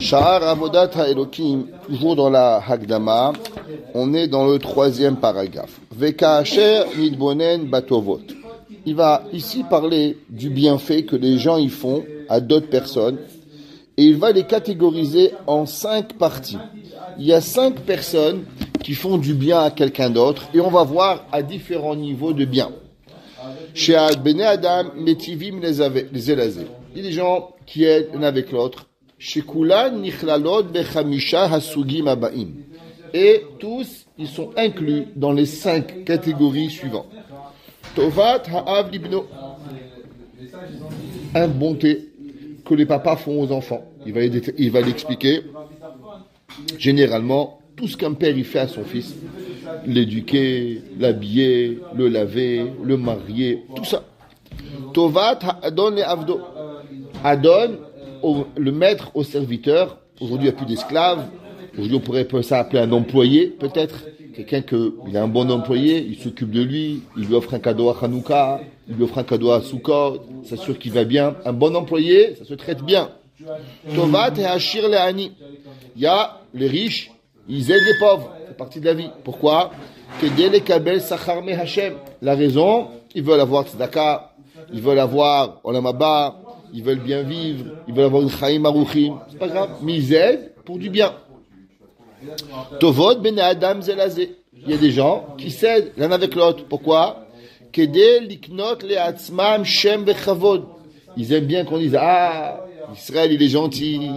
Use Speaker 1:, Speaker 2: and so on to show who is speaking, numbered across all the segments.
Speaker 1: Sha'ar Avodat HaElokim, toujours dans la Hagdama, on est dans le troisième paragraphe. Veka'asher Nidbonen Batovot. Il va ici parler du bienfait que les gens y font à d'autres personnes et il va les catégoriser en 5 parties. Il y a 5 personnes qui font du bien à quelqu'un d'autre et on va voir à différents niveaux de bien. Chez Bene Adam, Metivim les Elazé. Il y a des gens qui aident l'un avec l'autre. Chez Kulan, Nichlalot, Bechamisha, Hasugim, Abaim. Et tous, ils sont inclus dans les 5 catégories suivantes. Tovat, Ha'av, Libno. Un bonté que les papas font aux enfants. Il va l'expliquer. Généralement, tout ce qu'un père il fait à son fils, l'éduquer, l'habiller, le laver, le marier, tout ça. Tovat, Adon et Avdo. Adon, le maître au serviteur. Aujourd'hui, il n'y a plus d'esclaves. Aujourd'hui, on pourrait ça appeler un employé, peut-être. Quelqu'un il a un bon employé, il s'occupe de lui, il lui offre un cadeau à Hanouka, il lui offre un cadeau à Sukkot, s'assure qu'il va bien. Un bon employé, ça se traite bien. Tovat et Hachir le Ani. Il y a les riches, ils aident les pauvres. C'est partie de la vie. Pourquoi? La raison, ils veulent avoir tzedaka, ils veulent avoir olam haba, ils veulent bien vivre, ils veulent avoir une chaim aruchim. C'est pas grave, mais ils aident pour du bien. Tovot ben Adam zelazé. Il y a des gens qui s'aident l'un avec l'autre. Pourquoi? Kedel liknot le'atzmam shem vechavod. Ils aiment bien qu'on dise Israël il est gentil,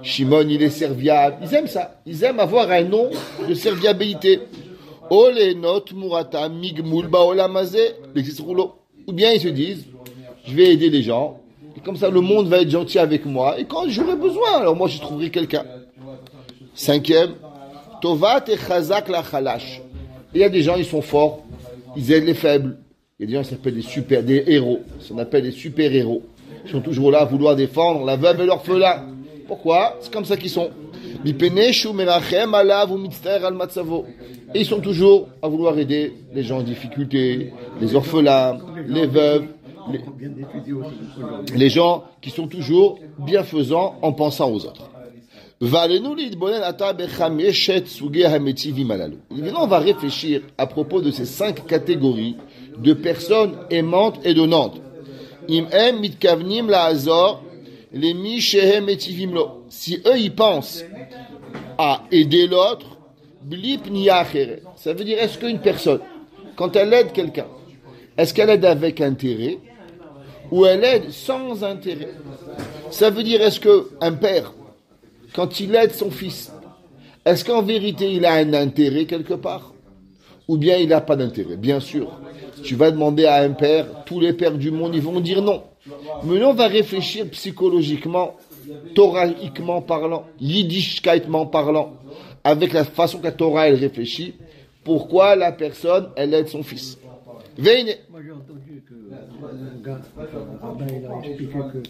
Speaker 1: Shimon il est serviable. Ils aiment ça. Ils aiment avoir un nom de serviabilité. Olenot murata migmul baolamazé. Ou bien ils se disent je vais aider les gens. Et comme ça le monde va être gentil avec moi. Et quand j'aurai besoin, alors moi je trouverai quelqu'un. 5e, Tovat et Chazak la Chalash. Il y a des gens, ils sont forts, ils aident les faibles. Il y a des gens qui s'appellent des héros. On appelle des super-héros. Ils sont toujours là à vouloir défendre la veuve et l'orphelin. Pourquoi? C'est comme ça qu'ils sont. Et ils sont toujours à vouloir aider les gens en difficulté, les orphelins, les veuves, les gens qui sont toujours bienfaisants en pensant aux autres. Maintenant, on va réfléchir à propos de ces 5 catégories de personnes aimantes et donnantes. Si eux, ils pensent à aider l'autre, ça veut dire, est-ce qu'une personne, quand elle aide quelqu'un, est-ce qu'elle aide avec intérêt ou elle aide sans intérêt? Ça veut dire, est-ce qu'un père, quand il aide son fils, est-ce qu'en vérité il a un intérêt quelque part? Ou bien il n'a pas d'intérêt? Bien sûr, si tu vas demander à un père, tous les pères du monde, ils vont dire non. Mais on va réfléchir psychologiquement, thoraïquement parlant, yiddishkaitement parlant, avec la façon que la Torah elle réfléchit, pourquoi la personne elle aide son fils. Veine.
Speaker 2: Moi j'ai entendu que un rabbin il a expliqué que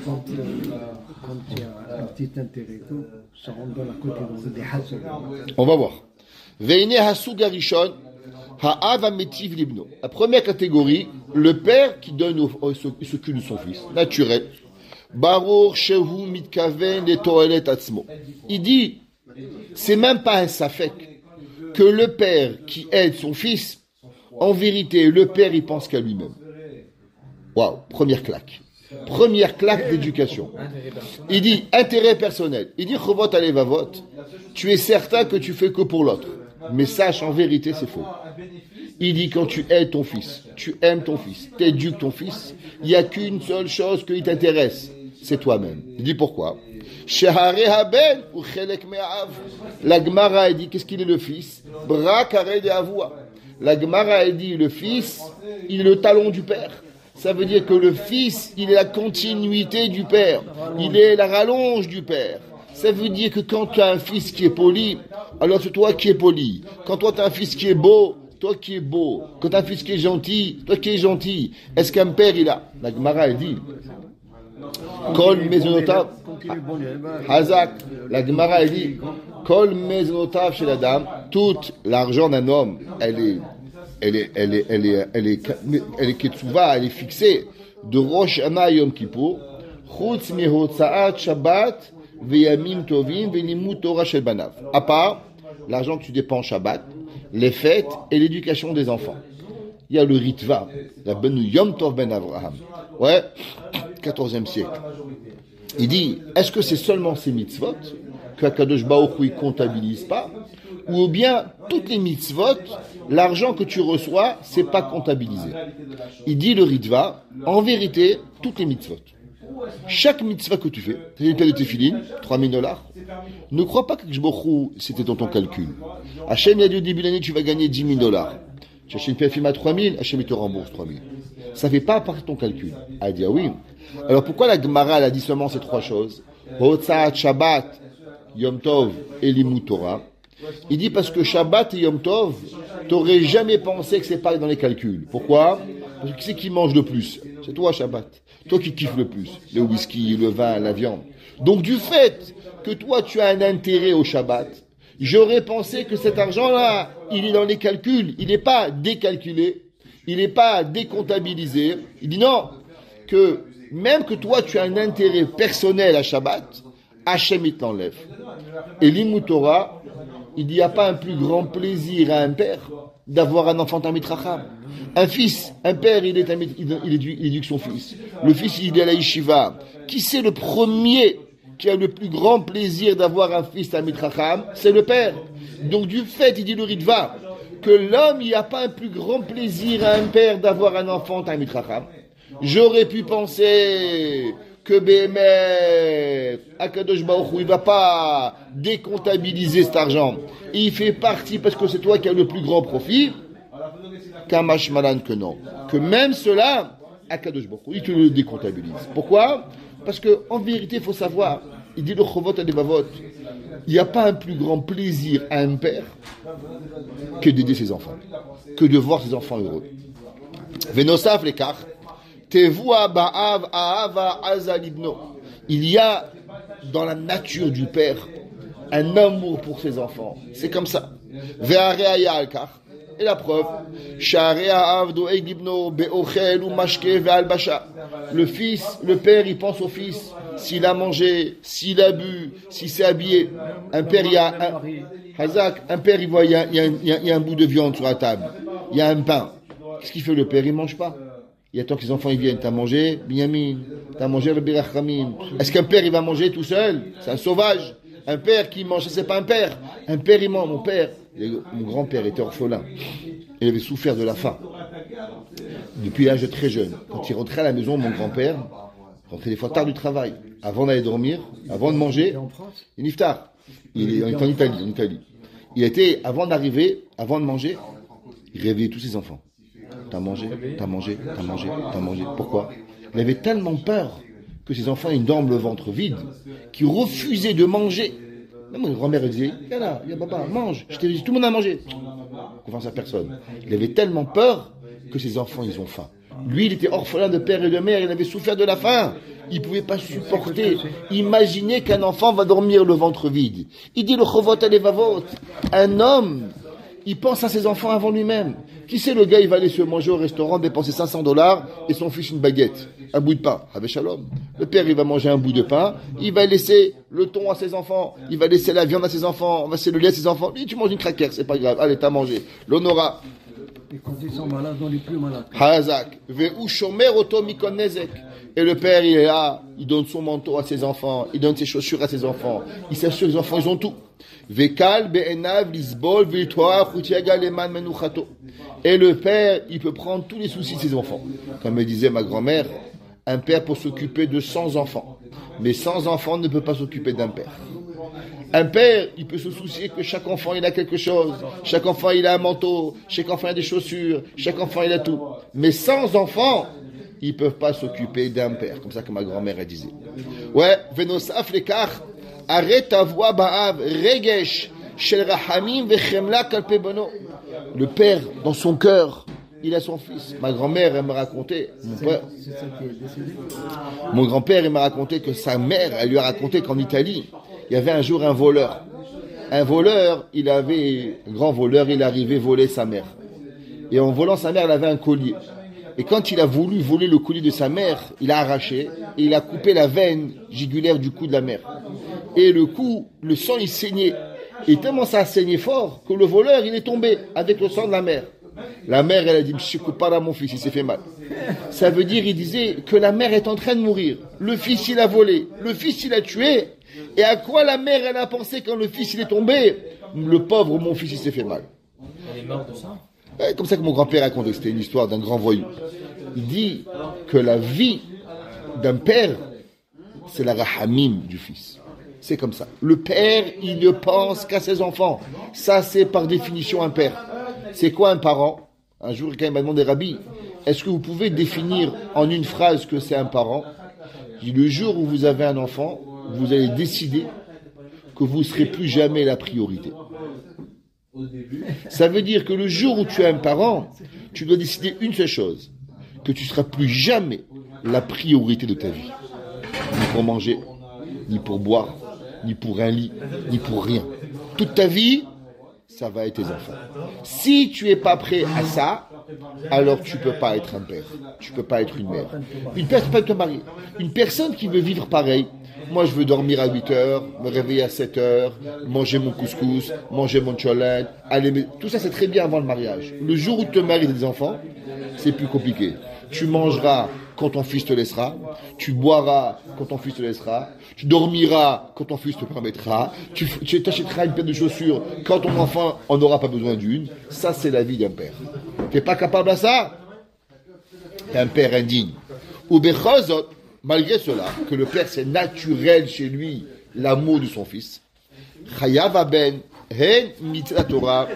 Speaker 2: quand il y a un petit intérêt, ça rentre dans la catégorie des hasad.
Speaker 1: On va voir. Veine hasug arishon ha'av ametiv libno. La première catégorie, le père qui donne s'occupe de son fils, naturel. Baruch shehu mitkaven le toelet atzmo. Il dit, c'est même pas un safek que le père qui aide son fils. En vérité, le père, il pense qu'à lui-même. Waouh, première claque. Première claque d'éducation. Il dit, intérêt personnel. Il dit, Chovot alevavot, tu es certain que tu fais que pour l'autre. Mais sache, en vérité, c'est faux. Il dit, quand tu aides ton fils, tu aimes ton fils, tu éduques ton fils, il n'y a qu'une seule chose qui t'intéresse, c'est toi-même. Il dit, pourquoi? La Gemara, elle dit, qu'est-ce qu'il est le fils? Bra kare de avua. La Gemara, elle dit, le fils, il est le talon du père. Ça veut dire que le fils, il est la continuité du père. Il est la rallonge du père. Ça veut dire que quand tu as un fils qui est poli, alors c'est toi qui es poli. Quand toi tu as un fils qui est beau, toi qui es beau. Quand tu as un fils qui est gentil, toi qui es gentil. Est-ce qu'un père, il a? La Gemara, elle dit, Kol mezonotav, Hazak. La Gemara, elle dit, Kol mezonotav chez la dame, tout l'argent d'un homme, elle est ketsuva, elle est fixée de Rosh Hashanah Yom Kippur, chutz mihotzaat Shabbat veyamim tovim velimut Torah shel banav. À part l'argent que tu dépenses en Shabbat, les fêtes et l'éducation des enfants. Il y a le Ritva, la Benu Yom Tov ben Avraham. Ouais, 14e siècle. Il dit, est-ce que c'est seulement ces mitzvot que Akadosh Baruch Hu ne comptabilise pas, ou bien toutes les mitzvot, l'argent que tu reçois, c'est pas comptabilisé. Il dit le Ritva, en vérité, toutes les mitzvot. Chaque mitzvah que tu fais, tu as une paire de téphilines, $3,000, ne crois pas que c'était dans ton calcul. Hachem, il a dit au début de l'année, tu vas gagner $10,000. Tu achètes une PFM à 3,000, Hachem, il te rembourse 3,000. Ça ne fait pas partie de ton calcul. Elle dit, ah oui. Alors pourquoi la Gemara, elle a dit seulement ces trois choses? Hotzat, Shabbat, Yom Tov et Limut Torah. Il dit parce que Shabbat et Yom Tov, t'aurais jamais pensé que c'est pas dans les calculs. Pourquoi? Parce que qui c'est qui mange le plus? C'est toi, Shabbat. Toi qui kiffes le plus. Le whisky, le vin, la viande. Donc du fait que toi tu as un intérêt au Shabbat, j'aurais pensé que cet argent-là, il est dans les calculs. Il n'est pas décalculé. Il n'est pas décomptabilisé. Il dit non. Que même que toi tu as un intérêt personnel à Shabbat, Hachem il t'enlève. Et Limut Torah, il n'y a pas un plus grand plaisir à un père d'avoir un enfant Talmid Chacham. Un fils, un père, il éduque son fils. Le fils, il est à la yeshiva. Qui c'est le premier qui a le plus grand plaisir d'avoir un fils Talmid Chacham? C'est le père. Donc du fait, il dit le Ritva, que l'homme, il n'y a pas un plus grand plaisir à un père d'avoir un enfant Talmid Chacham. J'aurais pu penser que Béhémet, Akadosh Baruch Hu, il ne va pas décomptabiliser cet argent. Il fait partie parce que c'est toi qui as le plus grand profit. Kamash Malan que non. Que même cela, Akadosh Baruch Hu, il te le décomptabilise. Pourquoi? Parce qu'en vérité, il faut savoir, il dit le Chovot à Devavot, il n'y a pas un plus grand plaisir à un père que d'aider ses enfants, que de voir ses enfants heureux. Venosaf lekach. Il y a dans la nature du père un amour pour ses enfants. C'est comme ça. Et la preuve, le fils, le père, il pense au fils. S'il a mangé, s'il a bu, s'il s'est habillé. Un père, il y a un père, il voit, il y a un bout de viande sur la table. Il y a un pain. Qu'est-ce qu'il fait le père? Il mange pas. Il attend que les enfants ils viennent. T'as mangé, Binyamin? T'as mangé le Birachamim? Est-ce qu'un père il va manger tout seul? C'est un sauvage. Un père qui mange, c'est pas un père. Un père il mange. Mon grand-père était orphelin. Il avait souffert de la faim. Depuis l'âge de très jeune. Quand il rentrait à la maison, mon grand-père rentrait des fois tard du travail. Avant d'aller dormir, avant de manger, il iftar. Il est en Italie. Il était, avant d'arriver, avant de manger, il réveillait tous ses enfants. T'as mangé. Pourquoi? Il avait tellement peur que ses enfants ils dorment le ventre vide, qu'ils refusaient de manger. Même mon grand-mère disait, là, papa, mange. Je t'ai dit, tout le monde a mangé. Confiance à personne. Il avait tellement peur que ses enfants ils ont faim. Lui, il était orphelin de père et de mère, il avait souffert de la faim. Il ne pouvait pas supporter, imaginer qu'un enfant va dormir le ventre vide. Il dit le Chovot Alevavot, un homme, il pense à ses enfants avant lui-même. Qui c'est le gars, il va aller se manger au restaurant, dépenser $500 et son fils une baguette, un bout de pain. Avec Shalom. Le père, il va manger un bout de pain, il va laisser le thon à ses enfants, il va laisser la viande à ses enfants, il va laisser le lait à ses enfants. Lui, tu manges une craquette, c'est pas grave. Allez, t'as mangé. L'honora.
Speaker 2: Et quand ils sont malades, on est plus malades.
Speaker 1: Hazak. Ve'u shomer oto mikon nezek. Et le père, il est là, il donne son manteau à ses enfants, il donne ses chaussures à ses enfants, il s'assure que les enfants, ils ont tout. Vekal be'enav lisbol ve'itoa chutiaga leman menuchato. Et le père, il peut prendre tous les soucis de ses enfants. Comme me disait ma grand-mère, un père peut s'occuper de 100 enfants. Mais 100 enfants ne peut pas s'occuper d'un père. Un père, il peut se soucier que chaque enfant, il a quelque chose. Chaque enfant, il a un manteau. Chaque enfant, il a des chaussures. Chaque enfant, il a tout. Mais 100 enfants, ils ne peuvent pas s'occuper d'un père. Comme ça que ma grand-mère, elle disait. Ouais, venosaf lekach, arrête ta voix ba'av, regesh, shel rahamim vechemla kalpe bono. Le père, dans son cœur, il a son fils. Ma grand-mère, elle me racontait, mon grand-père, il m'a raconté que sa mère, elle lui a raconté qu'en Italie, il y avait un jour un voleur. Un voleur, un grand voleur, il arrivait voler sa mère. Et en volant sa mère, elle avait un collier. Et quand il a voulu voler le collier de sa mère, il a arraché et il a coupé la veine jugulaire du cou de la mère. et le sang il saignait. Et tellement ça a saigné fort que le voleur il est tombé avec le sang de la mère. La mère elle a dit Mshikupara mon fils, il s'est fait mal. Ça veut dire, il disait que la mère est en train de mourir. Le fils il a volé, le fils il a tué. Et à quoi la mère elle a pensé quand le fils il est tombé? Le pauvre mon fils il s'est fait mal.
Speaker 3: Elle est morte de ça?
Speaker 1: Comme ça que mon grand-père racontait, c'était une histoire d'un grand voyou. Il dit que la vie d'un père, c'est la rahamim du fils. C'est comme ça. Le père, il ne pense qu'à ses enfants. Ça, c'est par définition un père. C'est quoi un parent? Un jour, quelqu'un m'a demandé, Rabbi, est-ce que vous pouvez définir en une phrase que c'est un parent? Il dit, le jour où vous avez un enfant, vous allez décider que vous ne serez plus jamais la priorité. Ça veut dire que le jour où tu es un parent, tu dois décider une seule chose, que tu ne seras plus jamais la priorité de ta vie. Ni pour manger, ni pour boire, ni pour un lit, ni pour rien. Toute ta vie, ça va être tes enfants. Si tu n'es pas prêt à ça, alors tu ne peux pas être un père. Tu ne peux pas être une mère. Une personne peut te marier. Une personne qui veut vivre pareil. Moi, je veux dormir à 8 heures, me réveiller à 7 heures, manger mon couscous, manger mon cholent, aller... Tout ça, c'est très bien avant le mariage. Le jour où tu te maries des enfants, c'est plus compliqué. Tu mangeras quand ton fils te laissera, tu boiras quand ton fils te laissera, tu dormiras quand ton fils te permettra, tu t'achèteras une paire de chaussures quand ton enfant en aura pas besoin d'une. Ça, c'est la vie d'un père. Tu n'es pas capable à ça? Tu es un père indigne. Ou bechazot, malgré cela, que le père, c'est naturel chez lui, l'amour de son fils. Chayav aben, hen mitzvah Torah,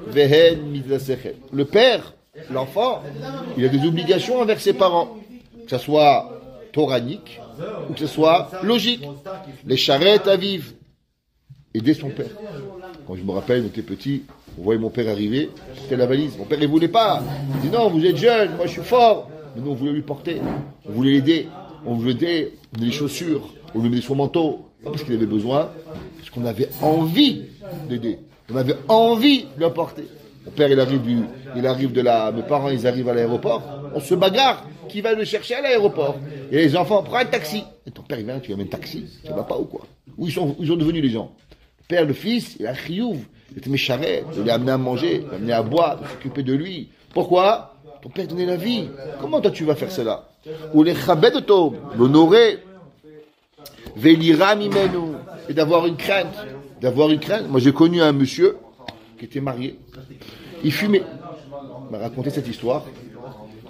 Speaker 1: vehen mitzvah sechel. Le père, l'enfant, il a des obligations envers ses parents, que ce soit toranique ou que ce soit logique. Les charrettes à vivre, aider son père. Quand je me rappelle, on était petit, on voyait mon père arriver, c'était la valise. Mon père, il voulait pas. Il dit non, vous êtes jeune, moi je suis fort. Mais nous, on voulait lui porter, on voulait l'aider, on voulait aider, on voulait des chaussures, on lui mettait son manteau, pas parce qu'il avait besoin, parce qu'on avait envie d'aider. On avait envie de le porter. Mon père, mes parents, ils arrivent à l'aéroport, on se bagarre, qui va le chercher à l'aéroport? Et les enfants, prends un taxi. Et ton père, il vient, tu amènes un taxi, ça va pas ou quoi? Où ils sont devenus les gens? Le père, le fils, il a chiyuv, il était mes charrettes, il l'a amené à manger, il l'a amené à boire, il s'occupait de lui. Pourquoi? Ton père donnait la vie. Comment toi tu vas faire cela? Ou les chabedoto, l'honorer, velira mimenu, et d'avoir une crainte. Moi, j'ai connu un monsieur qui était marié. Il fumait. Il m'a raconté cette histoire.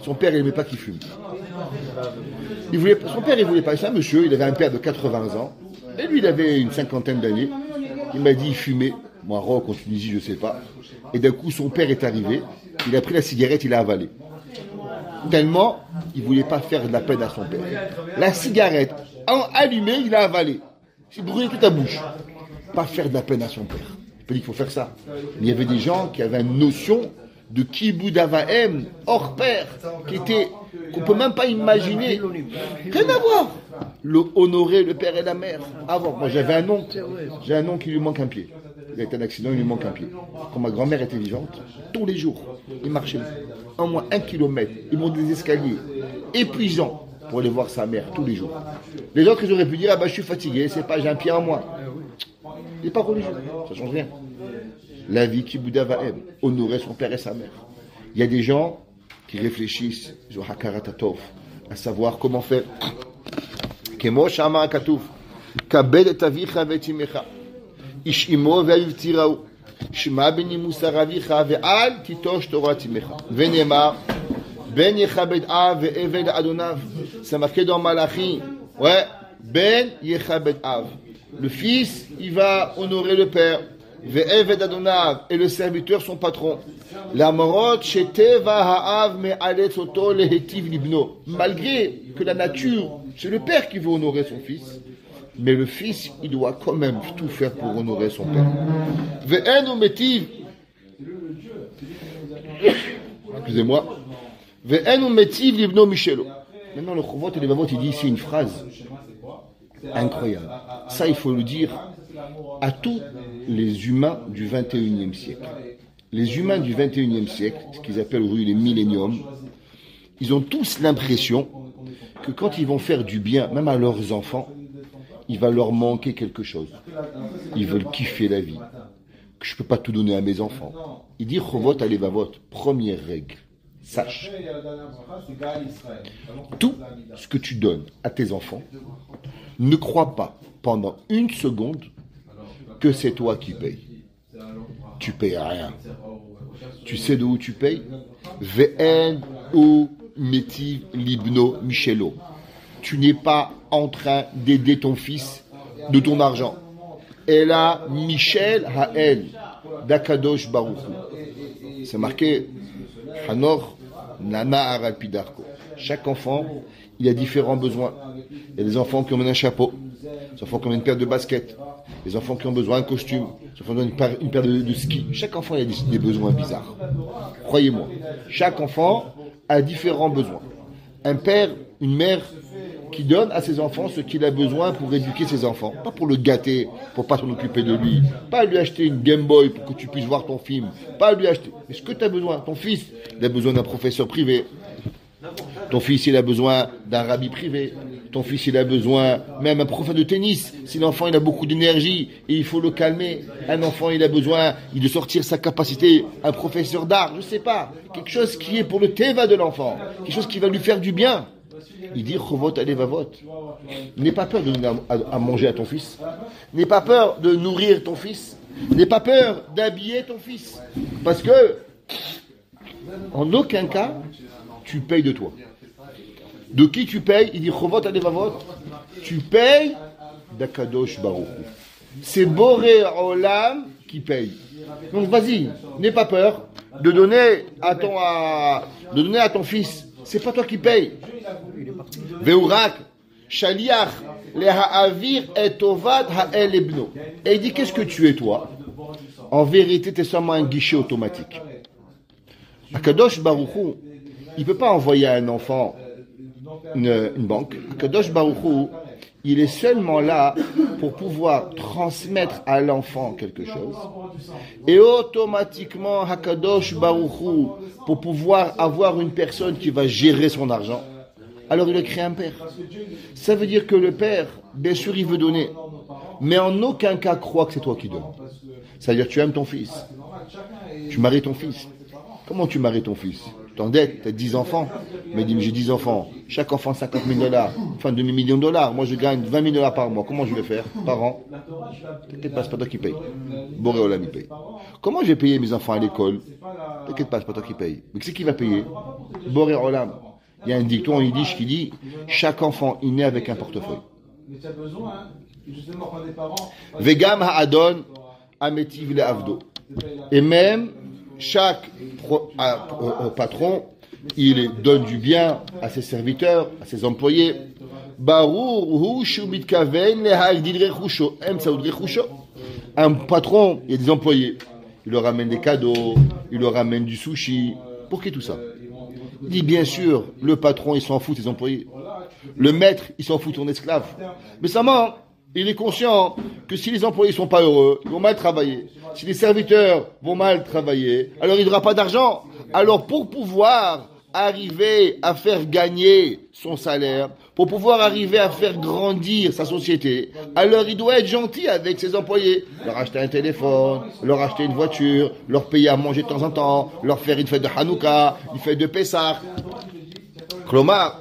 Speaker 1: Son père, il n'aimait pas qu'il fume. Son père, il voulait pas. C'est un monsieur, il avait un père de 80 ans. Et lui, il avait une cinquantaine d'années. Il m'a dit, il fumait. Maroc, en Tunisie, je ne sais pas. Et d'un coup, son père est arrivé. Il a pris la cigarette, il l'a avalée. Tellement, il ne voulait pas faire de la peine à son père. La cigarette, allumée, il a avalé. Il brûlait toute la bouche. Pas faire de la peine à son père. Il peut dire qu'il faut faire ça. Mais il y avait des gens qui avaient une notion de kibud avahem, hors père, qu'on ne peut même pas imaginer. Rien à voir. Honorer le père et la mère. Avant, moi j'avais un oncle. J'ai un oncle qui lui manque un pied. Il a été un accident, il lui manque un pied. Quand ma grand-mère était vivante, tous les jours, il marchait au moins 1 kilomètre. Il montait des escaliers épuisants pour aller voir sa mère tous les jours. Les autres, ils auraient pu dire, je suis fatigué, c'est pas, j'ai un pied en moins. Il n'est pas religieux, ça ne change rien. La vie qui Bouddha va honorer son père et sa mère. Il y a des gens qui réfléchissent à savoir comment faire. Kemo shama katouf, kabed et avicha vetimecha, ishimo ve'yivtirau, shema benimusa ravicha ve'al titosh torah timecha, ve'nemar ben yechabed av ve'eved adonav. C'est marqué dans Malachi. Ouais, ben yechabed av. Le fils, il va honorer le père. Ve'eved adonav, et le serviteur son patron. L'amorot sheteva ha'av me'aletz oto lehetiv libno. Malgré que la nature, c'est le père qui veut honorer son fils, mais le fils, il doit quand même tout faire pour honorer son père. Ve'enu metiv. Excusez-moi. Ve'enu metiv libno michelo. Maintenant, le Chovot et les Vavot, il dit ici une phrase incroyable. Ça, il faut le dire à tous les humains du 21e siècle. Les humains du 21e siècle, ce qu'ils appellent aujourd'hui les milléniums, ils ont tous l'impression que quand ils vont faire du bien, même à leurs enfants, il va leur manquer quelque chose. Ils veulent kiffer la vie. Que je ne peux pas tout donner à mes enfants. Il dit Chovot Alevavot, première règle. Sache, tout ce que tu donnes à tes enfants, ne crois pas pendant une seconde que c'est toi qui payes. Tu payes rien. Tu sais de où tu payes? Ve'en ou metiv libno michelo. Tu n'es pas en train d'aider ton fils de ton argent. Et là, Michel Ha'el d'Akadosh Baruch. C'est marqué Hanor Nana Arapidarko. Chaque enfant, il a différents besoins. Il y a des enfants qui ont un chapeau, des enfants qui ont une paire de baskets, des enfants qui ont besoin d'un costume, des enfants qui ont une paire de ski. Chaque enfant il a des besoins bizarres. Croyez-moi, chaque enfant a différents besoins. Un père, une mère qui donne à ses enfants ce qu'il a besoin pour éduquer ses enfants. Pas pour le gâter, pour pas s'en occuper de lui. Pas lui acheter une Game Boy pour que tu puisses voir ton film. Pas lui acheter. Mais ce que tu as besoin, ton fils, il a besoin d'un professeur privé. Ton fils, il a besoin d'un rabbi privé. Ton fils, il a besoin même un professeur de tennis. Si l'enfant, il a beaucoup d'énergie et il faut le calmer. Un enfant, il a besoin de sortir sa capacité. Un professeur d'art, je sais pas. Quelque chose qui est pour le teva de l'enfant. Quelque chose qui va lui faire du bien. Il dit Chovot Alevavot. N'aie pas peur de donner à manger à ton fils. N'aie pas peur de nourrir ton fils. N'aie pas peur d'habiller ton fils. Parce que, en aucun cas, tu payes de toi. De qui tu payes? Il dit Chovot Alevavot. Tu payes d'Akadosh Baruch. C'est Boré Olam qui paye. Donc vas-y, n'aie pas peur de donner à ton fils. C'est pas toi qui paye. Veurak, Shaliach, Lehaavir et Tovad Ha'el Ebno. Et il dit qu'est-ce que tu es toi? En vérité, tu es seulement un guichet automatique. Akadosh Baruchou, il ne peut pas envoyer à un enfant une banque. Akadosh Baruchou, il est seulement là pour pouvoir transmettre à l'enfant quelque chose. Et automatiquement, Hakadosh Baruchou, pour pouvoir avoir une personne qui va gérer son argent, alors il a créé un père. Ça veut dire que le père, bien sûr, il veut donner, mais en aucun cas croit que c'est toi qui donnes. C'est-à-dire tu aimes ton fils, tu maries ton fils. Comment tu maries ton fils? Tu t'endettes, tu as 10 enfants. Mais dis, j'ai 10 enfants, chaque enfant $50,000, enfin $2 millions. Moi je gagne $20,000 par mois. Comment je vais faire par an? T'inquiète pas, c'est pas toi qui paye. Boré Olam il paye. Comment je vais payer mes enfants à l'école? T'inquiète pas, c'est pas toi qui paye. Mais c'est qui va payer? Boré Olam. Il y a un dicton en yiddish qui dit chaque enfant est né avec un portefeuille. Vegam ha'adon ametiv le'avdo. Et même chaque patron, il donne du bien à ses serviteurs, à ses employés. Un patron, il y a des employés. Il leur ramène des cadeaux, il leur ramène du sushi. Pour qui tout ça? Il dit bien sûr, le patron, il s'en fout de ses employés. Le maître, il s'en fout de son esclave. Mais seulement, il est conscient que si les employés ne sont pas heureux, ils vont mal travailler. Si les serviteurs vont mal travailler, alors il n'aura pas d'argent. Alors pour pouvoir arriver à faire gagner son salaire, pour pouvoir arriver à faire grandir sa société, alors il doit être gentil avec ses employés. Leur acheter un téléphone, leur acheter une voiture, leur payer à manger de temps en temps, leur faire une fête de Hanouka, une fête de Pessah. Klomar,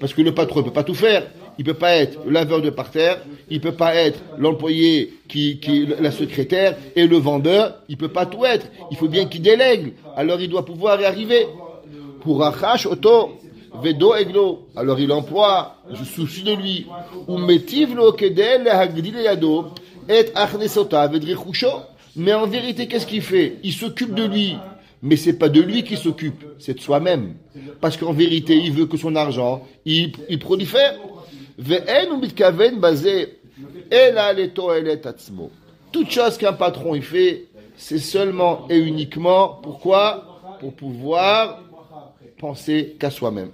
Speaker 1: parce que le patron ne peut pas tout faire. Il ne peut pas être le laveur de parterre, il ne peut pas être l'employé qui la secrétaire et le vendeur, il ne peut pas tout être. Il faut bien qu'il délègue. Alors il doit pouvoir y arriver. Pour Achash Oto, Vedo Eglo. Alors il emploie, je soucie de lui. Ou Metiv lo Kedel Hagdil Yado et Achnesota Vedrechusho. Mais en vérité, qu'est-ce qu'il fait? Il s'occupe de lui. Mais c'est pas de lui qui s'occupe, c'est de soi-même. Parce qu'en vérité, il veut que son argent, il prolifère. Toute chose qu'un patron il fait, c'est seulement et uniquement pourquoi? Pour pouvoir penser qu'à soi-même.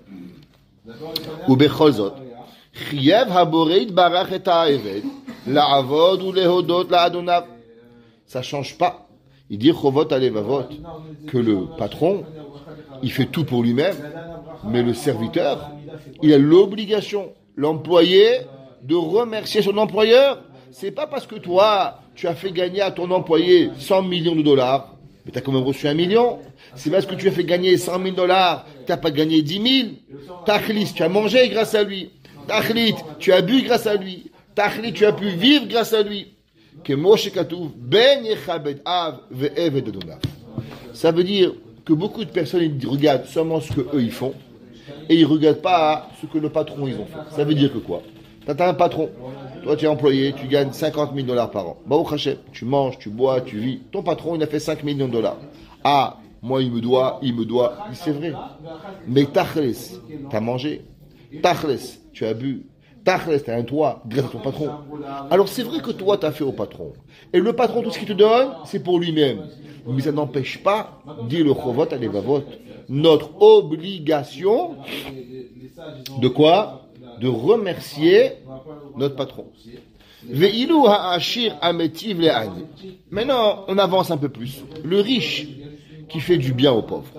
Speaker 1: Ou bechol chiev haboreit barach et ha'eved la'avod ou lehodot la'adonav. Ça change pas. Il dit Chovot Alevavot que le patron, il fait tout pour lui-même, mais le serviteur, il a l'obligation l'employé de remercier son employeur. C'est pas parce que toi, tu as fait gagner à ton employé 100 millions de dollars, mais tu as quand même reçu 1 million. C'est parce que tu as fait gagner 100 000 dollars, tu n'as pas gagné 10 000. Tachlis, tu as mangé grâce à lui. Tachlit, tu as bu grâce à lui. Tachlit, tu as pu vivre grâce à lui. Ça veut dire que beaucoup de personnes ils regardent seulement ce qu'eux ils font et ils ne regardent pas ce que le patron ils ont fait. Ça veut dire que quoi? Tu as un patron, toi tu es employé, tu gagnes 50 000 dollars par an. Baruch Hashem, tu manges, tu bois, tu vis. Ton patron il a fait 5 millions de dollars. Ah, moi il me doit. C'est vrai. Mais Tachles, tu as mangé. Tachles, tu as bu. Tachles, tu as un toit grâce à ton patron. Alors c'est vrai que toi tu as fait au patron. Et le patron, tout ce qu'il te donne, c'est pour lui-même. Mais ça n'empêche pas, dit le Chovot à l'Evavot, notre obligation de quoi? De remercier notre patron. Maintenant, on avance un peu plus. Le riche qui fait du bien aux pauvres.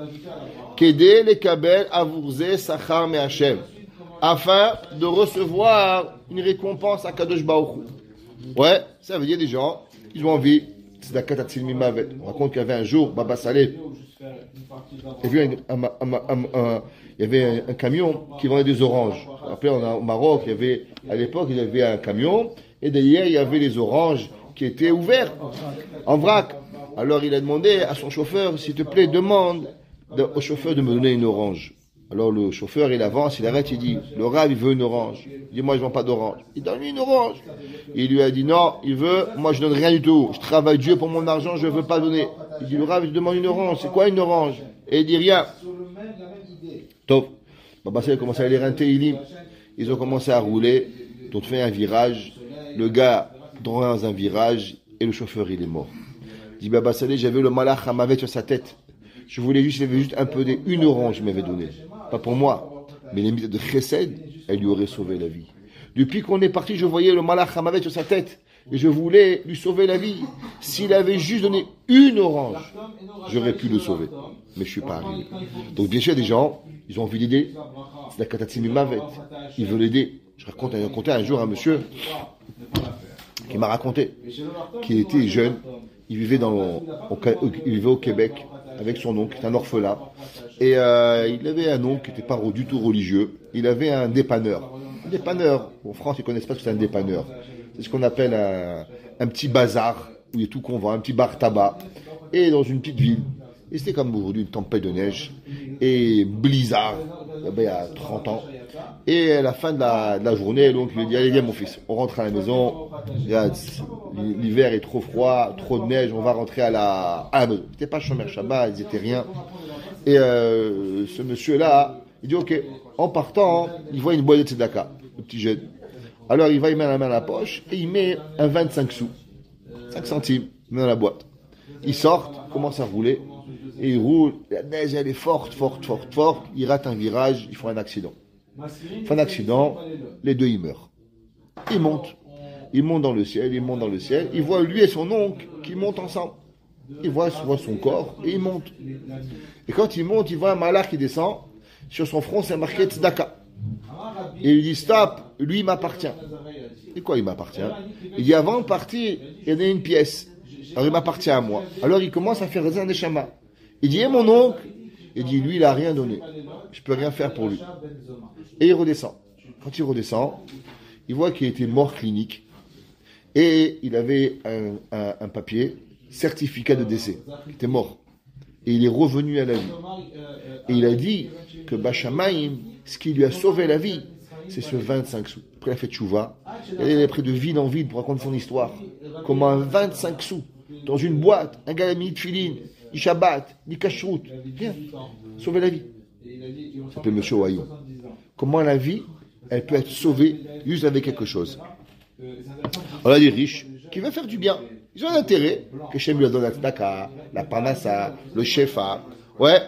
Speaker 1: Afin de recevoir une récompense à Kadosh Baruch Hu. Ouais, ça veut dire des gens, ils ont envie. On raconte qu'il y avait un jour, Baba Saleh, il y avait un camion qui vendait des oranges. Après, au Maroc, à l'époque, il y avait un camion, et derrière, il y avait les oranges qui étaient ouverts, en vrac. Alors, il a demandé à son chauffeur, s'il te plaît, demande au chauffeur de me donner une orange. Alors, le chauffeur, il avance, il arrête, il dit, le Rav, il veut une orange. Il dit, moi, je ne vends pas d'orange. Il donne lui une orange. Il lui a dit, non, il veut, moi, je ne donne rien du tout. Je travaille Dieu pour mon argent, je ne veux pas donner. Il dit, le Rav, je demande une orange. C'est quoi une orange? Et il dit, rien. Top. Baba Saleh a commencé à lire un Teilim. Ils ont commencé à rouler. Ils ont fait un virage. Le gars, dans un virage, et le chauffeur, il est mort. Il dit, Baba Saleh, j'avais le malach Hamavet sur sa tête. Je voulais juste, il avait juste un peu une orange, il m'avait donné. Pas pour moi, mais les mitzvot de Chesed, elle lui aurait sauvé la vie. Depuis qu'on est parti, je voyais le malach Hamavet sur sa tête, et je voulais lui sauver la vie. S'il avait juste donné une orange, j'aurais pu le sauver. Mais je ne suis pas arrivé. Donc bien sûr, des gens, ils ont envie d'aider. C'est la Katatsimi Mavet. Ils veulent aider. Je racontais un jour un monsieur qui m'a raconté qu'il était jeune, il vivait au Québec avec son oncle, qui est un orphelin. Et il avait un oncle qui n'était pas du tout religieux. Il avait un dépanneur. Un dépanneur, en France, ils ne connaissent pas ce que c'est un dépanneur. C'est ce qu'on appelle un petit bazar, où il y a tout qu'on vend, un petit bar tabac. Et dans une petite ville. Et c'était comme aujourd'hui une tempête de neige. Et blizzard, il y a 30 ans. Et à la fin de la journée, donc, il lui dit, allez, viens mon fils, on rentre à la maison. L'hiver est trop froid, trop de neige, on va rentrer à la maison. C'était pas Shomer Shabbat, ils étaient rien. Et ce monsieur-là, il dit, ok, en partant, il voit une boîte de tzedaka, le petit jeune. Alors il met la main à la poche et il met un 25 sous, 5 centimes, il met dans la boîte. Ils sortent, commencent à rouler, et ils roulent, la neige elle est forte, ils ratent un virage, ils font un accident. Ils font un accident, les deux ils meurent. Ils montent dans le ciel, ils voient lui et son oncle qui montent ensemble. Ils voient son corps et ils montent. Et quand ils montent, ils voient un malach qui descend, sur son front c'est marqué Tzedaka. Et il dit stop, lui il m'appartient. Et quoi il m'appartient? Il dit avant de partir, il y en a une pièce. Alors il m'appartient à moi. Alors il commence à faire un neshama. Il dit mon oncle. Il dit lui il a rien donné. Je peux rien faire pour lui. Et il redescend. Quand il redescend, il voit qu'il était mort clinique. Et il avait un papier, certificat de décès. Il était mort. Et il est revenu à la vie. Et il a dit que Bachamaïm, ce qui lui a sauvé la vie, c'est ce 25 sous. Après, il a fait tchouva. Il est pris de ville en ville pour raconter son histoire. Comment un 25 sous, dans une boîte, un gars a mis de filine, ni Shabbat, ni Kashrut, rien, sauver la vie. Ça s'appelle Monsieur Ohayon. Comment la vie, elle peut être sauvée juste avec quelque chose. On a des riches qui veulent faire du bien. Ils ont un intérêt que Shem lui donne la tzedaka, la parnassa, le shefa. Ouais.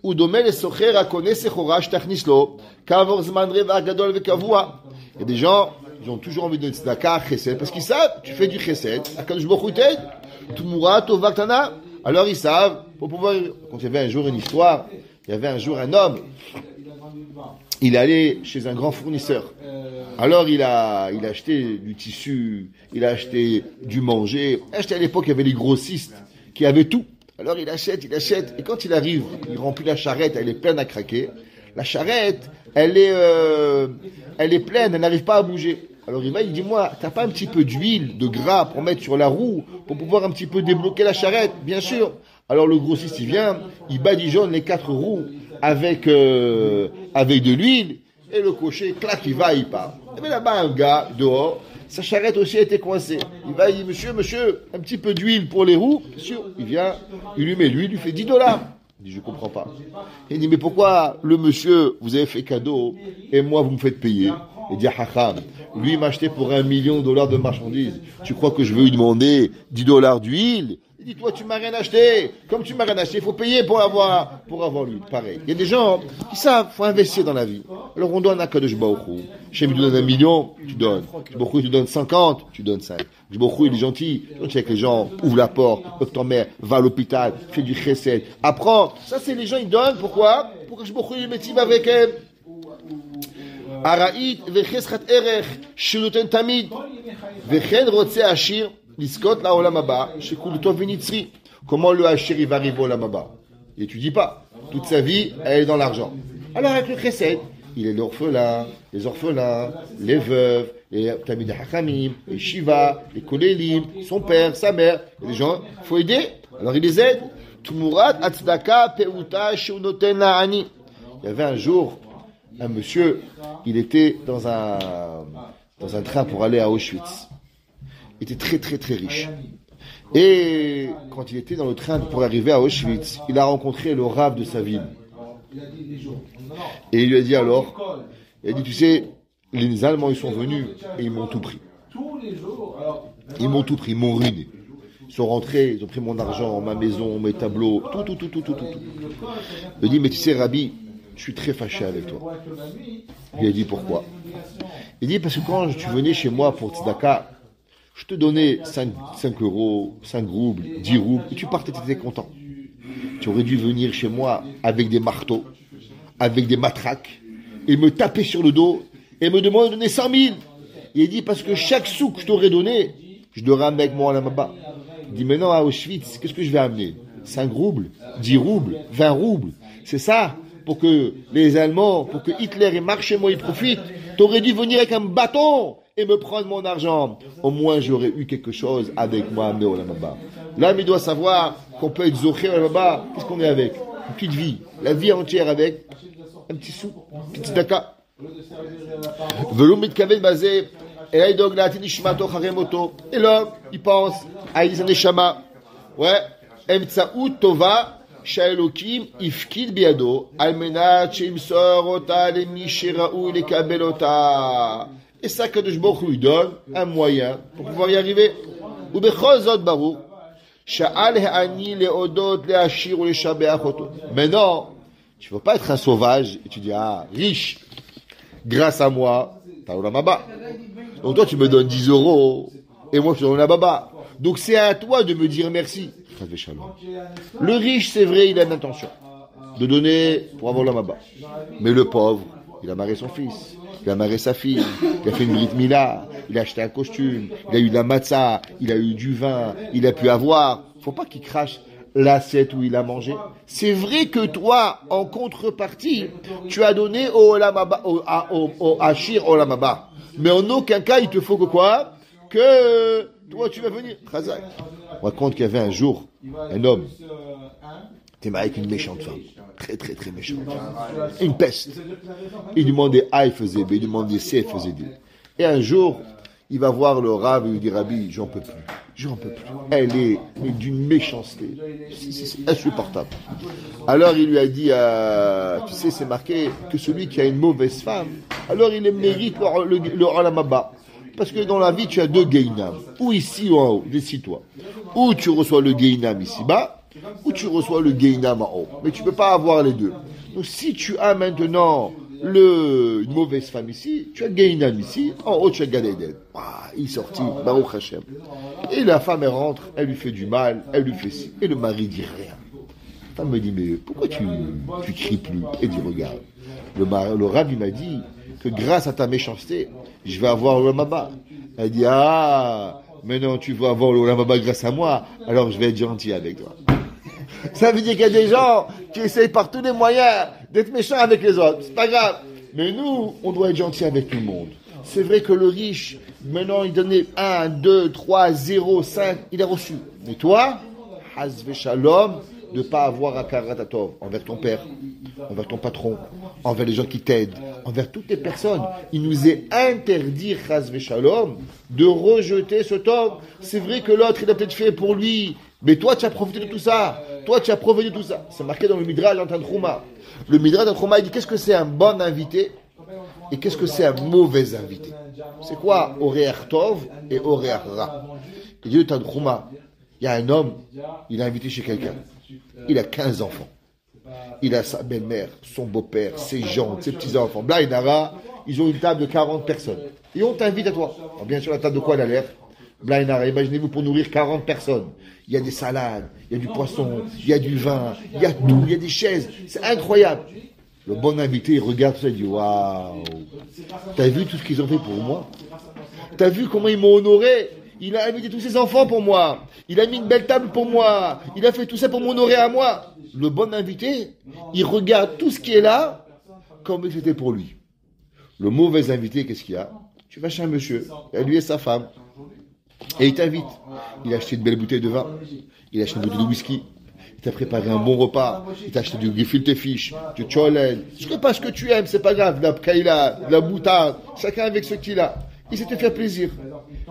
Speaker 1: Ou domé les socher à connaître sechorash tachnislo, kavor zman reva gadol vekavua. Il y a des gens, ils ont toujours envie de donner tzedaka, chesed, parce qu'ils savent, tu fais du chesed, akadosh baruch hu t'aide, tumura tova ktana. Alors ils savent, pour pouvoir. Quand il y avait un jour une histoire, il y avait un jour un homme, il allait chez un grand fournisseur. Alors il a acheté du tissu, il a acheté du manger. À l'époque, il y avait les grossistes qui avaient tout. Alors il achète, et quand il arrive, il remplit la charrette, elle est pleine à craquer. La charrette, elle est pleine, elle n'arrive pas à bouger. Alors il va, il dit, moi, t'as pas un petit peu d'huile, de gras pour mettre sur la roue, pour pouvoir un petit peu débloquer la charrette? Bien sûr. Alors le grossiste, il vient, il badigeonne les 4 roues avec de l'huile, et le cocher, clac, il va, il part. Il y avait là-bas un gars, dehors, sa charrette aussi était coincée. Il va, il dit, monsieur, un petit peu d'huile pour les roues? Bien sûr. Il vient, il lui met l'huile, il lui fait $10. Il dit, je comprends pas. Il dit, mais pourquoi le monsieur, vous avez fait cadeau, et moi, vous me faites payer? Il dit, hacham, lui, il m'a acheté pour $1 million de marchandises. Tu crois que je veux lui demander $10 d'huile? Il dit, toi, tu m'as rien acheté. Comme tu m'as rien acheté, il faut payer pour avoir l'huile. Pareil. Il y a des gens qui savent, faut investir dans la vie. Alors, on donne à Kadosh Baruch Hu. Chez lui, tu donnes $1 million, tu donnes. Baruch Hu, tu donnes 50, tu donnes 5. Baruch Hu, il est gentil. Gentil avec les gens, ouvre la porte, ouvre ton mère, va à l'hôpital, fais du chesed, apprends. Ça, c'est les gens, ils donnent. Pourquoi? Pour que Baruch Hu, il métive avec eux. Araït, vecheschat erech, shiloten tamid, vechen rotse ashir, liskot la olam haba, shekulto venitzri. Comment le ashir il va arriver au olam haba? Il étudie pas. Toute sa vie, elle est dans l'argent. Alors avec le chesed, il est l'orphelin, les orphelins, les veuves, les tamid hachamim, les shiva, les kolélim, son père, sa mère. Les gens, faut aider. Alors il les aide. Tumurat atzdaka peuta sheunoten la'ani. Il y avait un jour un monsieur, il était dans un train pour aller à Auschwitz. Il était très très très riche. Et quand il était dans le train pour arriver à Auschwitz, il a rencontré le rav de sa ville. Et il lui a dit alors, il a dit, tu sais, les Allemands ils sont venus et ils m'ont tout pris. Ils m'ont tout pris, ils m'ont ruiné. Ils sont rentrés, ils ont pris mon argent, ma maison, mes tableaux, tout. Il dit, mais tu sais, Rabbi, je suis très fâché avec toi. Il a dit, pourquoi? Il dit, parce que quand tu venais chez moi pour Tzedaka, je te donnais 5 euros, 5 roubles, 10 roubles, et tu partais, tu étais content. Tu aurais dû venir chez moi avec des marteaux, avec des matraques, et me taper sur le dos, et me demander de donner 100 000. Il dit, parce que chaque sou que je t'aurais donné, je l'aurais amené avec moi à la Maba. Il dit, maintenant à Auschwitz, qu'est-ce que je vais amener? 5 roubles, 10 roubles, 20 roubles. C'est ça, pour que les Allemands, pour que Hitler et marche chez moi, ils profitent. T'aurais dû venir avec un bâton et me prendre mon argent. Au moins, j'aurais eu quelque chose avec moi à amener au Lamaba. L'âme, il doit savoir qu'on peut être zoché au Lamaba. Qu'est-ce qu'on est avec? Une petite vie. La vie entière avec un petit sou, une petite tzedaka. Velum mitkaven basé. Et là, il doit glater nishmato charemoto. Et là, il pense à Elisa Neshama. Ouais. Emtsaout tova. Shaelokim ifkid biado. Almenat shimsor ota le mishiraou le kabelota. Et ça, Kadosh Baruch Hu lui donne un moyen pour pouvoir y arriver. Ou bechol zot barou. Sha'al ha'ani le'odot le'ashir ou le'shabeach oto. Mais non, tu ne veux pas être un sauvage et tu dis, ah, riche, grâce à moi, t'as olam haba. Donc toi, tu me donnes 10 euros et moi, je te donne olam haba. Donc c'est à toi de me dire merci. Le riche, c'est vrai, il a une intention de donner pour avoir olam haba. Mais le pauvre, il a marié son fils. Il a marié sa fille, il a fait une brit mila, il a acheté un costume, il a eu de la matzah, il a eu du vin, il a pu avoir. Faut pas qu'il crache l'assiette où il a mangé. C'est vrai que toi, en contrepartie, tu as donné au olam haba, au Ashir olam haba. Mais en aucun cas, il te faut que quoi? Que toi, tu vas venir. On raconte qu'il y avait un jour, un homme, t'es marié avec une méchante femme. Très, très, très méchante. Une peste. Il demandait A, il faisait B. Il demandait C, il faisait D. Et un jour, il va voir le Rav et lui dit, Rabbi, j'en peux plus. J'en peux plus. Elle est d'une méchanceté. C'est insupportable. Alors il lui a dit, tu sais, c'est marqué que celui qui a une mauvaise femme, alors il mérite le olam haba. Parce que dans la vie, tu as 2 Gehinam. Ou ici ou en haut. Décide-toi. Ou tu reçois le Gehinam ici-bas, ou tu reçois le Gehinam en haut. Mais tu ne peux pas avoir les deux. Donc si tu as maintenant une mauvaise femme ici, tu as Gehinam ici, en haut tu as Gan Eden. Il est sorti, Baruch Hashem. Et la femme, elle rentre, elle lui fait du mal, elle lui fait ci. Et le mari dit rien. La femme me dit, mais pourquoi tu cries plus? Et dit, regarde, Le Rav, il m'a dit que grâce à ta méchanceté, je vais avoir le Maba. Elle dit, ah, mais non, tu vas avoir le Maba grâce à moi, alors je vais être gentil avec toi. Ça veut dire qu'il y a des gens qui essayent par tous les moyens d'être méchants avec les autres. C'est pas grave. Mais nous, on doit être gentil avec tout le monde. C'est vrai que le riche, maintenant, il donnait 1, 2, 3, 0, 5, il a reçu. Mais toi, Hazve Shalom, de ne pas avoir un karatatov envers ton père, envers ton patron, envers les gens qui t'aident, envers toutes les personnes. Il nous est interdit, Hazve Shalom, de rejeter ce tov. C'est vrai que l'autre, il a peut-être fait pour lui, mais toi, tu as profité de tout ça. Toi, tu as profité de tout ça. C'est marqué dans le Midrash en Tanchuma. Le Midrash en Tanchuma, il dit qu'est-ce que c'est un bon invité et qu'est-ce que c'est un mauvais invité. C'est quoi Oreach Tov et Oreach Ra? Il dit le Tanchuma, il y a un homme, il est invité chez quelqu'un. Il a 15 enfants. Il a sa belle-mère, son beau-père, ses gens, ses petits-enfants. Blainara, ils ont une table de 40 personnes. Et on t'invite à toi. Alors, bien sûr, la table de quoi elle a l'air? Blainara, imaginez-vous pour nourrir 40 personnes. Il y a des salades, il y a du poisson, il y a du vin, il y a tout, il y a des chaises. C'est incroyable. Le bon invité, il regarde tout ça, il dit waouh, t'as vu tout ce qu'ils ont fait pour moi? T'as vu comment ils m'ont honoré? Il a invité tous ses enfants pour moi. Il a mis une belle table pour moi. Il a fait tout ça pour m'honorer à moi. Le bon invité, il regarde tout ce qui est là comme si c'était pour lui. Le mauvais invité, qu'est-ce qu'il y a? Tu vas chez un monsieur, lui et sa femme, et il t'invite. Il a acheté une belle bouteille de vin, il a acheté une bouteille de whisky, il t'a préparé un bon repas, il t'a acheté du gefilte fish, du cholel, je sais pas ce que tu aimes, c'est pas grave, de la pkaïla, de la boutade, chacun avec ce qu'il a. Il s'est te faire plaisir.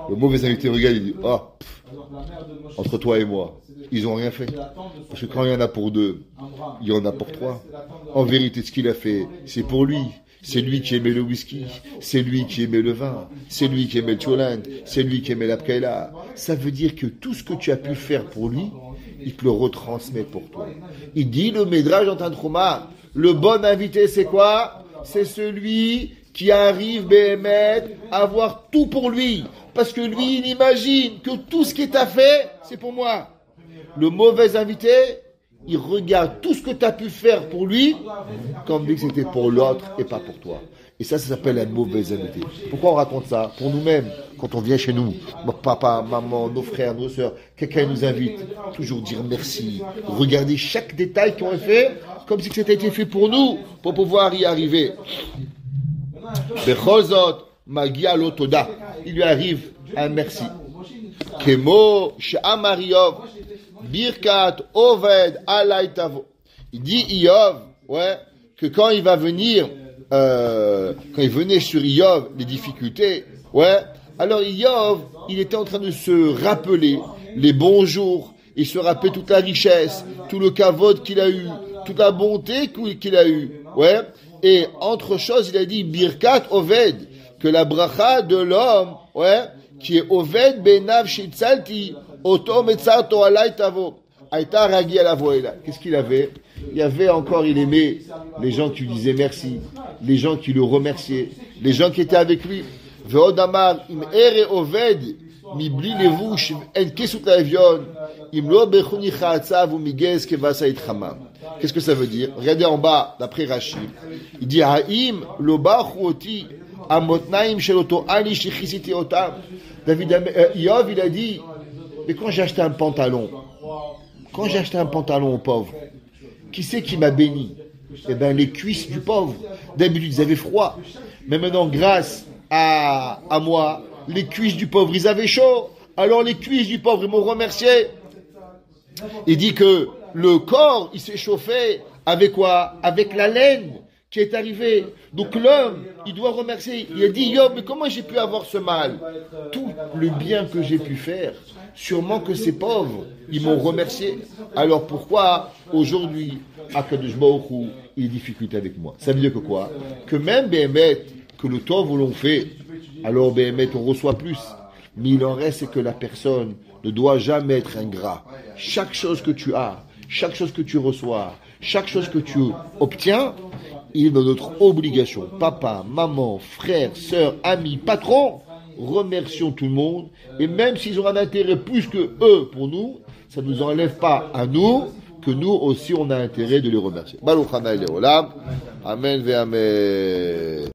Speaker 1: Le mauvais invité regarde, il dit, oh, entre toi et moi, ils ont rien fait. Parce que quand il y en a pour deux, il y en a pour trois. En vérité, ce qu'il a fait, c'est pour lui. C'est lui qui aimait le whisky, c'est lui qui aimait le vin, c'est lui qui aimait le cholent, c'est lui qui aimait la pkaïla. Ça veut dire que tout ce que tu as pu faire pour lui, il te le retransmet pour toi. Il dit le Midrash en Tanchuma, le bon invité c'est quoi? C'est celui qui arrive, Béhémet, à avoir tout pour lui. Parce que lui, il imagine que tout ce qui t'a fait, c'est pour moi. Le mauvais invité, il regarde tout ce que tu as pu faire pour lui, comme dit que c'était pour l'autre et pas pour toi. Et ça s'appelle un mauvais invité. Pourquoi on raconte ça? Pour nous-mêmes, quand on vient chez nous, notre papa, maman, nos frères, nos sœurs, quelqu'un nous invite, toujours dire merci, regarder chaque détail qu'on a fait, comme si c'était été fait pour nous, pour pouvoir y arriver. Bechozot, magia lotoda. Il lui arrive un merci. Kemo, she'amar Iyov, birkat, oved, alay tavo. Il dit Iyov, ouais, que quand il va venir, quand il venait sur Iyov, les difficultés, ouais, alors Iyov, il était en train de se rappeler les bons jours, il se rappelait toute la richesse, tout le kavod qu'il a eu, toute la bonté qu'il a eu, ouais. Et entre choses, il a dit Birkat Oved, que la bracha de l'homme, ouais, qui est Oved benav shitzalti, oto metzarto alay tavo, aita ragi ala voela. Qu'est-ce qu'il avait? Il y avait encore, il aimait les gens qui lui disaient merci, les gens qui le remerciaient, les gens qui étaient avec lui. Ve'odamar im ere Oved mibli levush en kesut lavion im lo bechuni chaatzav u migez kevasa itchamam. Qu'est-ce que ça veut dire? Regardez en bas, d'après Rachid. Il dit Haïm lo bachuoti amotnaim sheloto ali shechisiti otam. David Iyov, il a dit, mais quand j'ai acheté un pantalon au pauvre, qui c'est qui m'a béni? Eh bien, les cuisses du pauvre. D'habitude, ils avaient froid. Mais maintenant, grâce à moi, les cuisses du pauvre, ils avaient chaud. Alors, les cuisses du pauvre, ils m'ont remercié. Il dit que le corps, il s'est chauffé avec quoi? Avec la laine qui est arrivée. Donc l'homme, il doit remercier. Il a dit, Yo, mais comment j'ai pu avoir ce mal? Tout le bien que j'ai pu faire, sûrement que ces pauvres, ils m'ont remercié. Alors pourquoi aujourd'hui, Akadosh Baruch Hu, il y a des difficultés avec moi? Ça veut dire que quoi? Que même Béhémet, que le tov où l'on fait, alors Béhémet, on reçoit plus. Mais il en reste, c'est que la personne ne doit jamais être ingrat. Chaque chose que tu as, chaque chose que tu reçois, chaque chose que tu obtiens, il est dans notre obligation. Papa, maman, frère, sœur, amis, patron, remercions tout le monde. Et même s'ils ont un intérêt plus que eux pour nous, ça ne nous enlève pas à nous que nous aussi on a intérêt de les remercier. Baruch Hanaï Leolam. Amen ve Amen.